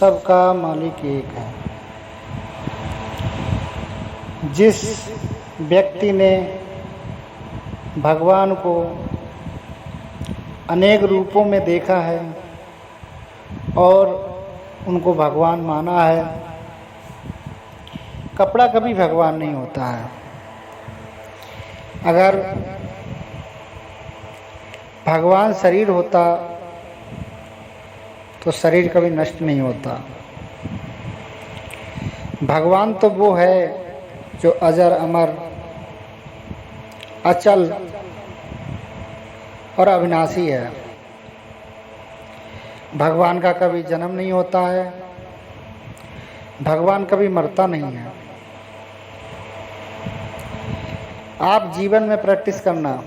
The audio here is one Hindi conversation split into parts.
सबका मालिक एक है। जिस व्यक्ति ने भगवान को अनेक रूपों में देखा है और उनको भगवान माना है, कपड़ा कभी भगवान नहीं होता है। अगर भगवान शरीर होता तो शरीर कभी नष्ट नहीं होता। भगवान तो वो है जो अजर अमर अचल और अविनाशी है। भगवान का कभी जन्म नहीं होता है, भगवान कभी मरता नहीं है। आप जीवन में प्रैक्टिस करना,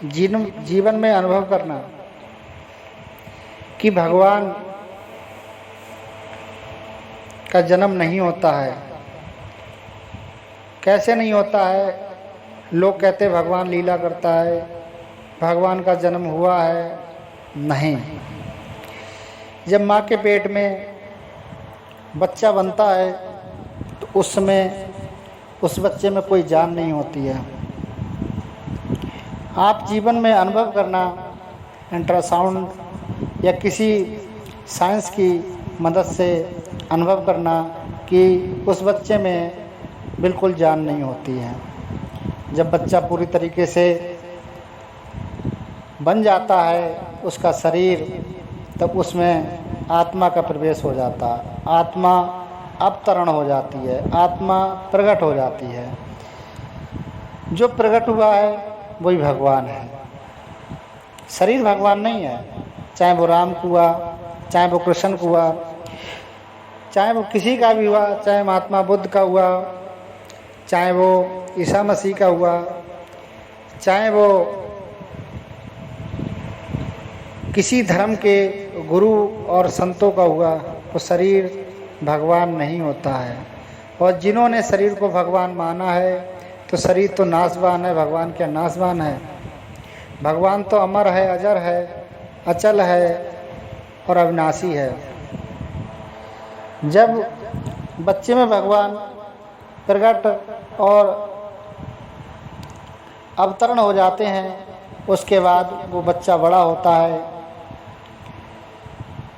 जीवन में अनुभव करना कि भगवान का जन्म नहीं होता है। कैसे नहीं होता है? लोग कहते भगवान लीला करता है, भगवान का जन्म हुआ है। नहीं। जब माँ के पेट में बच्चा बनता है तो उस समय उस बच्चे में कोई जान नहीं होती है। आप जीवन में अनुभव करना, अल्ट्रासाउंड या किसी साइंस की मदद से अनुभव करना कि उस बच्चे में बिल्कुल जान नहीं होती है। जब बच्चा पूरी तरीके से बन जाता है उसका शरीर, तब उसमें आत्मा का प्रवेश हो जाता है, आत्मा अवतरण हो जाती है, आत्मा प्रकट हो जाती है। जो प्रकट हुआ है वही भगवान है। शरीर भगवान नहीं है। चाहे वो राम को हुआ, चाहे वो कृष्ण को हुआ, चाहे वो किसी का भी हुआ, चाहे महात्मा बुद्ध का हुआ, चाहे वो ईसा मसीह का हुआ, चाहे वो किसी धर्म के गुरु और संतों का हुआ, वो शरीर भगवान नहीं होता है। और जिन्होंने शरीर को भगवान माना है तो शरीर तो नाशवान है, भगवान क्या नाशवान है? भगवान तो अमर है, अजर है, अचल है और अविनाशी है। जब बच्चे में भगवान प्रकट और अवतरण हो जाते हैं, उसके बाद वो बच्चा बड़ा होता है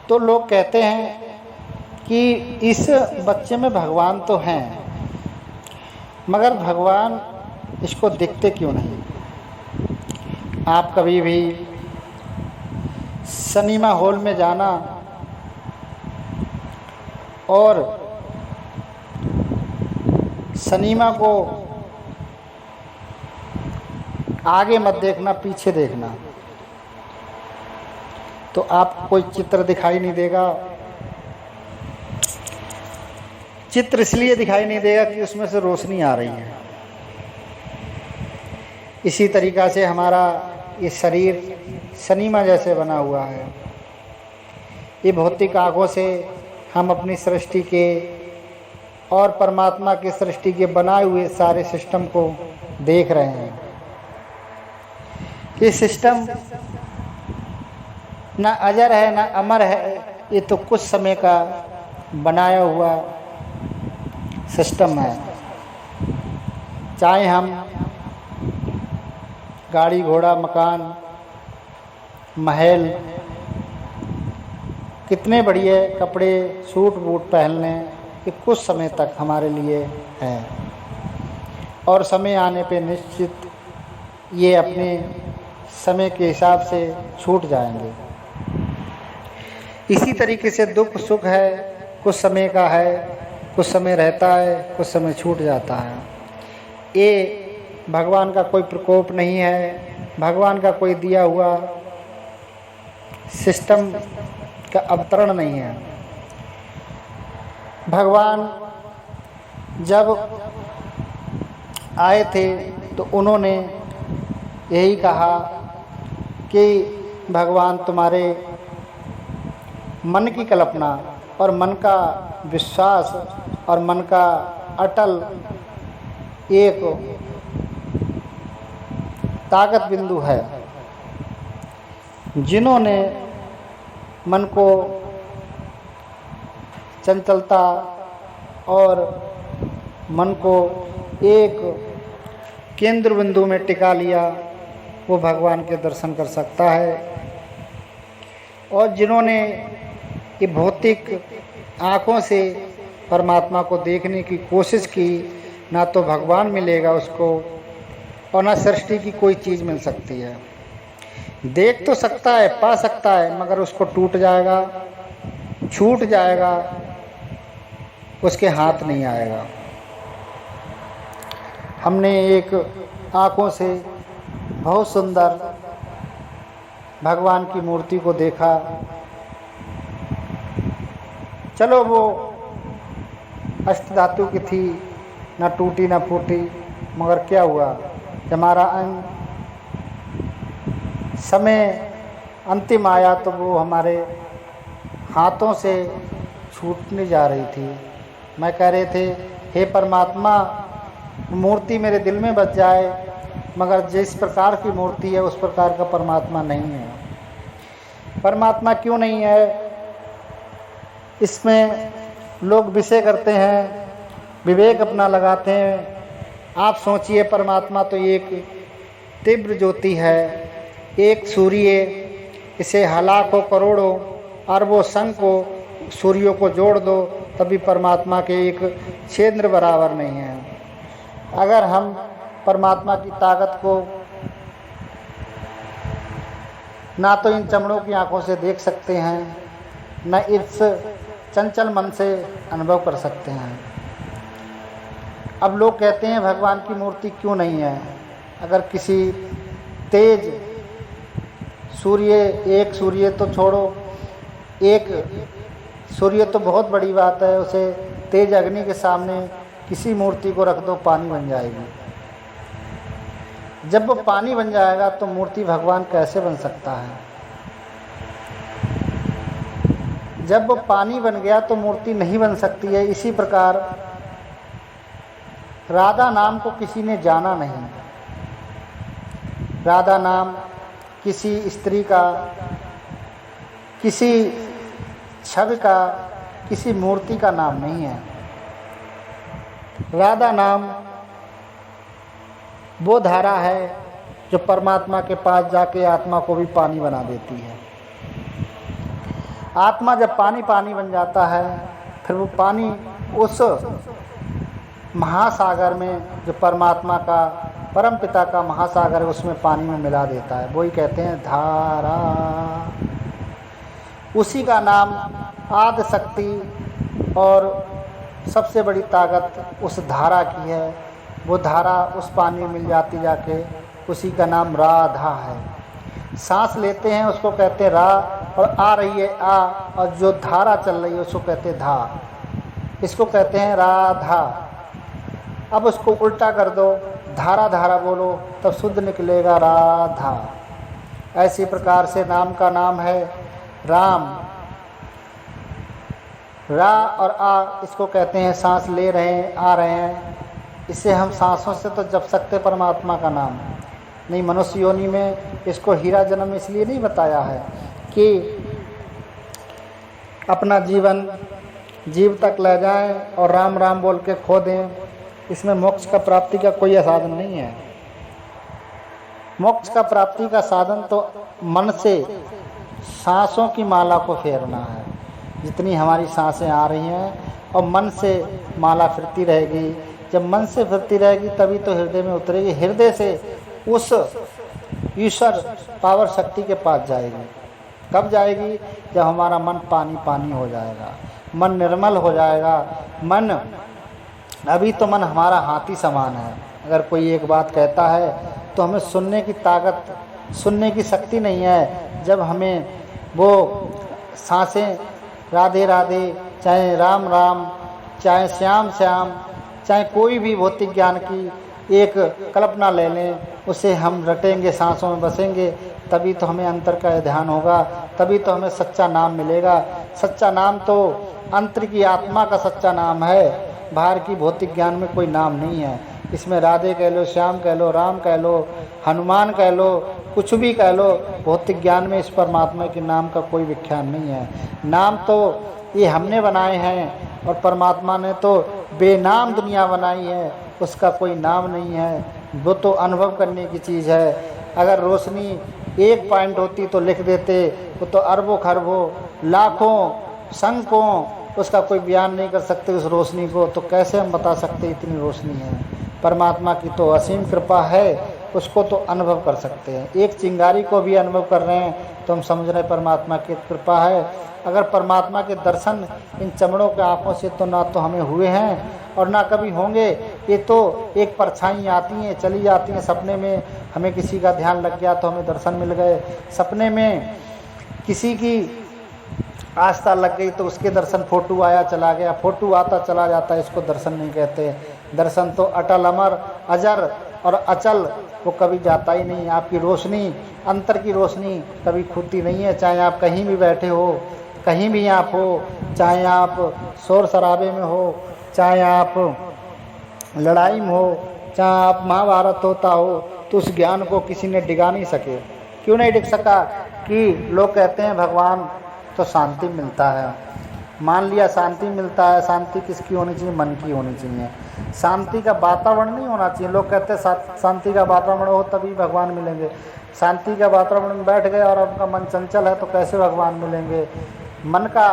तो लोग कहते हैं कि इस बच्चे में भगवान तो हैं, मगर भगवान इसको दिखते क्यों नहीं? आप कभी भी सिनेमा हॉल में जाना और सिनेमा को आगे मत देखना, पीछे देखना, तो आपको कोई चित्र दिखाई नहीं देगा। चित्र इसलिए दिखाई नहीं देगा कि उसमें से रोशनी आ रही है। इसी तरीक़ा से हमारा ये शरीर सिनेमा जैसे बना हुआ है। ये भौतिक आँखों से हम अपनी सृष्टि के और परमात्मा की सृष्टि के बनाए हुए सारे सिस्टम को देख रहे हैं। ये सिस्टम ना अजर है ना अमर है, ये तो कुछ समय का बनाया हुआ सिस्टम है। चाहे हम गाड़ी घोड़ा मकान महल कितने बढ़िया कपड़े सूट बूट पहन लें, ये कुछ समय तक हमारे लिए है और समय आने पे निश्चित ये अपने समय के हिसाब से छूट जाएंगे। इसी तरीके से दुख सुख है, कुछ समय का है, कुछ समय रहता है, कुछ समय छूट जाता है। ये भगवान का कोई प्रकोप नहीं है, भगवान का कोई दिया हुआ सिस्टम का अवतरण नहीं है। भगवान जब आए थे तो उन्होंने यही कहा कि भगवान तुम्हारे मन की कल्पना और मन का विश्वास और मन का अटल एक ताकत बिंदु है। जिन्होंने मन को चंचलता और मन को एक केंद्र बिंदु में टिका लिया, वो भगवान के दर्शन कर सकता है। और जिन्होंने ये भौतिक आँखों से परमात्मा को देखने की कोशिश की, ना तो भगवान मिलेगा उसको और ना सृष्टि की कोई चीज़ मिल सकती है। देख तो सकता है, पा सकता है, मगर उसको टूट जाएगा, छूट जाएगा, उसके हाथ नहीं आएगा। हमने एक आँखों से बहुत सुंदर भगवान की मूर्ति को देखा। चलो वो अष्टधातु की थी, ना टूटी ना फूटी, मगर क्या हुआ, जब हमारा समय अंतिम आया तो वो हमारे हाथों से छूटने जा रही थी। मैं कह रहे थे, हे परमात्मा, मूर्ति मेरे दिल में बस जाए, मगर जिस प्रकार की मूर्ति है उस प्रकार का परमात्मा नहीं है। परमात्मा क्यों नहीं है, इसमें लोग विषय करते हैं, विवेक अपना लगाते हैं। आप सोचिए, परमात्मा तो एक तीव्र ज्योति है, एक सूर्य, इसे लाखों करोड़ों अरबों संख्यों सूर्यों को जोड़ दो तभी परमात्मा के एक क्षेत्र बराबर नहीं है। अगर हम परमात्मा की ताकत को ना तो इन चमड़ों की आंखों से देख सकते हैं, न इस चंचल मन से अनुभव कर सकते हैं। अब लोग कहते हैं भगवान की मूर्ति क्यों नहीं है। अगर किसी तेज सूर्य, एक सूर्य तो छोड़ो, एक सूर्य तो बहुत बड़ी बात है, उसे तेज अग्नि के सामने किसी मूर्ति को रख दो, पानी बन जाएगी। जब वो पानी बन जाएगा तो मूर्ति भगवान कैसे बन सकता है। जब वो पानी बन गया तो मूर्ति नहीं बन सकती है। इसी प्रकार राधा नाम को किसी ने जाना नहीं। राधा नाम किसी स्त्री का, किसी छवि का, किसी मूर्ति का नाम नहीं है। राधा नाम वो धारा है जो परमात्मा के पास जाके आत्मा को भी पानी बना देती है। आत्मा जब पानी पानी बन जाता है, फिर वो पानी उस महासागर में, जो परमात्मा का, परम पिता का महासागर है, उसमें पानी में मिला देता है। वही कहते हैं धारा। उसी का नाम आदि शक्ति और सबसे बड़ी ताकत उस धारा की है। वो धारा उस पानी में मिल जाती जाके, उसी का नाम राधा है। सांस लेते हैं उसको कहते हैं रा, और आ रही है आ, और जो धारा चल रही है उसको कहते हैं धा। इसको कहते हैं राधा। अब उसको उल्टा कर दो, धारा धारा बोलो, तब शुद्ध निकलेगा राधा। ऐसी प्रकार से नाम का नाम है राम। रा और आ, इसको कहते हैं सांस ले रहे हैं, आ रहे हैं। इससे हम सांसों से तो जप सकते परमात्मा का नाम नहीं। मनुष्य योनि में इसको हीरा जन्म इसलिए नहीं बताया है कि अपना जीवन जीव तक ले जाएं और राम राम बोल के खो दें। इसमें मोक्ष का प्राप्ति का कोई साधन नहीं है। मोक्ष का प्राप्ति का साधन तो मन से सांसों की माला को फेरना है। जितनी हमारी सांसें आ रही हैं और मन से माला फिरती रहेगी। जब मन से फिरती रहेगी तभी तो हृदय में उतरेगी। हृदय से उस ईश्वर पावर शक्ति के पास जाएगी। कब जाएगी? जब हमारा मन पानी पानी हो जाएगा, मन निर्मल हो जाएगा। मन, अभी तो मन हमारा हाथी समान है। अगर कोई एक बात कहता है तो हमें सुनने की ताकत, सुनने की शक्ति नहीं है। जब हमें वो सांसें राधे राधे, चाहे राम राम, चाहे श्याम श्याम, चाहे कोई भी भौतिक ज्ञान की एक कल्पना ले लें, उसे हम रटेंगे, सांसों में बसेंगे, तभी तो हमें अंतर का ध्यान होगा, तभी तो हमें सच्चा नाम मिलेगा। सच्चा नाम तो अंतर की आत्मा का सच्चा नाम है। बाहर की भौतिक ज्ञान में कोई नाम नहीं है। इसमें राधे कह लो, श्याम कह लो, राम कह लो, हनुमान कह लो, कुछ भी कह लो, भौतिक ज्ञान में इस परमात्मा के नाम का कोई व्याख्यान नहीं है। नाम तो ये हमने बनाए हैं, और परमात्मा ने तो बेनाम दुनिया बनाई है, उसका कोई नाम नहीं है, वो तो अनुभव करने की चीज़ है। अगर रोशनी एक पॉइंट होती तो लिख देते, वो तो अरबों खरबों लाखों संकों उसका कोई बयान नहीं कर सकते उस रोशनी को, तो कैसे हम बता सकते इतनी रोशनी है। परमात्मा की तो असीम कृपा है, उसको तो अनुभव कर सकते हैं। एक चिंगारी को भी अनुभव कर रहे हैं तो हम समझ रहे हैं परमात्मा की कृपा है। अगर परमात्मा के दर्शन इन चमड़ों के आँखों से तो ना तो हमें हुए हैं और ना कभी होंगे। ये तो एक परछाई आती हैं चली जाती हैं, सपने में हमें किसी का ध्यान लग गया तो हमें दर्शन मिल गए, सपने में किसी की आस्था लग गई तो उसके दर्शन, फोटो आया चला गया, फोटो आता चला जाता है, इसको दर्शन नहीं कहते। दर्शन तो अटल अमर अजर और अचल, वो कभी जाता ही नहीं। आपकी रोशनी, अंतर की रोशनी कभी खुलती नहीं है, चाहे आप कहीं भी बैठे हो, कहीं भी आप हो, चाहे आप शोर शराबे में हो, चाहे आप लड़ाई में हो, चाहे आप महाभारत होता हो, तो उस ज्ञान को किसी ने डिगा नहीं सके। क्यों नहीं डिग सका? कि लोग कहते हैं भगवान तो शांति मिलता है। मान लिया शांति मिलता है, शांति किसकी होनी चाहिए? मन की होनी चाहिए। शांति का वातावरण नहीं होना चाहिए। लोग कहते हैं शांति का वातावरण हो तभी भगवान मिलेंगे। शांति का वातावरण में बैठ गए और उनका मन चंचल है तो कैसे भगवान मिलेंगे? मन का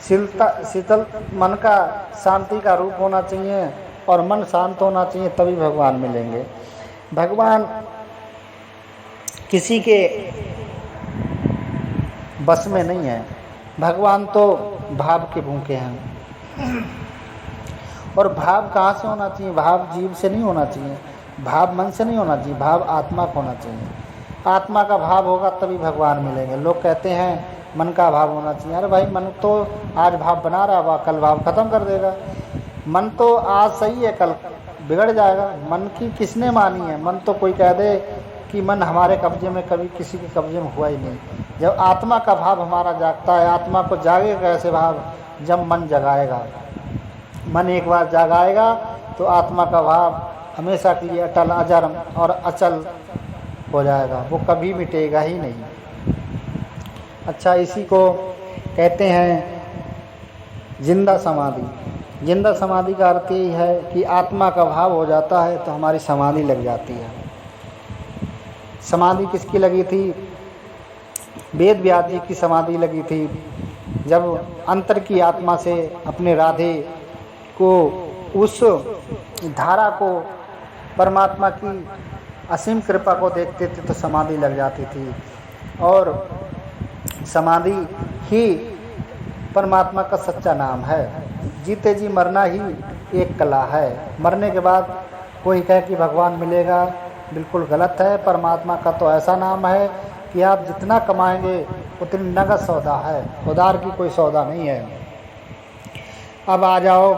शीतल मन का शांति का रूप होना चाहिए और मन शांत होना चाहिए, तभी भगवान मिलेंगे। भगवान किसी के बस में नहीं है। भगवान तो भाव के भूखे हैं। और भाव कहाँ से होना चाहिए? भाव जीव से नहीं होना चाहिए, भाव मन से नहीं होना चाहिए, भाव आत्मा को होना चाहिए। आत्मा का भाव होगा तभी भगवान मिलेंगे। लोग कहते हैं मन का भाव होना चाहिए। अरे भाई, मन तो आज भाव बना रहा है, कल भाव खत्म कर देगा। मन तो आज सही है, कल बिगड़ जाएगा। मन की किसने मानी है? मन तो कोई कह दे कि मन हमारे कब्जे में, कभी किसी के कब्जे में हुआ ही नहीं। जब आत्मा का भाव हमारा जागता है, आत्मा को जागेगा कैसे भाव? जब मन जगाएगा। मन एक बार जगाएगा तो आत्मा का भाव हमेशा के लिए अटल अजर और अचल हो जाएगा, वो कभी मिटेगा ही नहीं। अच्छा, इसी को कहते हैं जिंदा समाधि। जिंदा समाधि का अर्थ यही है कि आत्मा का भाव हो जाता है तो हमारी समाधि लग जाती है। समाधि किसकी लगी थी? वेद व्यास जी की समाधि लगी थी। जब अंतर की आत्मा से अपने राधे को, उस धारा को, परमात्मा की असीम कृपा को देखते थे तो समाधि लग जाती थी। और समाधि ही परमात्मा का सच्चा नाम है। जीते जी मरना ही एक कला है। मरने के बाद कोई कहे कि भगवान मिलेगा, बिल्कुल गलत है। परमात्मा का तो ऐसा नाम है कि आप जितना कमाएंगे उतनी नगद सौदा है, उधार की कोई सौदा नहीं है। अब आ जाओ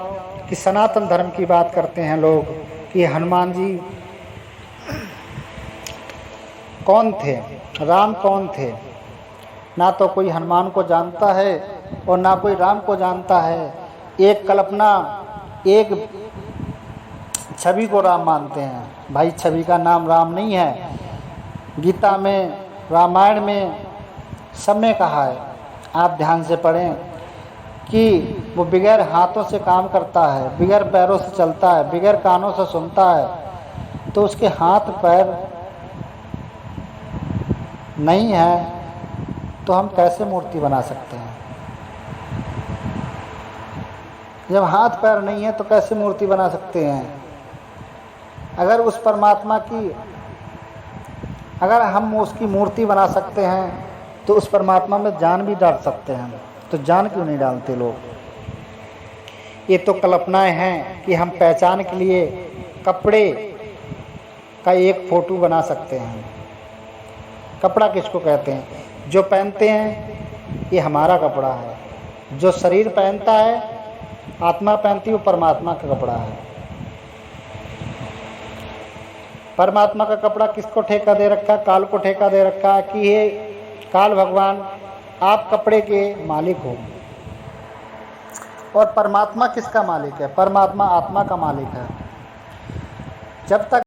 कि सनातन धर्म की बात करते हैं लोग कि हनुमान जी कौन थे, राम कौन थे। ना तो कोई हनुमान को जानता है और ना कोई राम को जानता है। एक कल्पना, एक छवि को राम मानते हैं। भाई, छवि का नाम राम नहीं है। गीता में, रामायण में सब में कहा है, आप ध्यान से पढ़ें, कि वो बगैर हाथों से काम करता है, बगैर पैरों से चलता है, बगैर कानों से सुनता है। तो उसके हाथ पैर नहीं है तो हम कैसे मूर्ति बना सकते हैं? जब हाथ पैर नहीं है तो कैसे मूर्ति बना सकते हैं? अगर उस परमात्मा की, अगर हम उसकी मूर्ति बना सकते हैं तो उस परमात्मा में जान भी डाल सकते हैं, तो जान क्यों नहीं डालते लोग? ये तो कल्पनाएं हैं कि हम पहचान के लिए कपड़े का एक फोटो बना सकते हैं। कपड़ा किसको कहते हैं? जो पहनते हैं ये हमारा कपड़ा है। जो शरीर पहनता है, आत्मा पहनती है, वो परमात्मा का कपड़ा है। परमात्मा का कपड़ा किसको ठेका दे रखा? काल को ठेका दे रखा है कि ये काल भगवान, आप कपड़े के मालिक हो। और परमात्मा किसका मालिक है? परमात्मा आत्मा का मालिक है। जब तक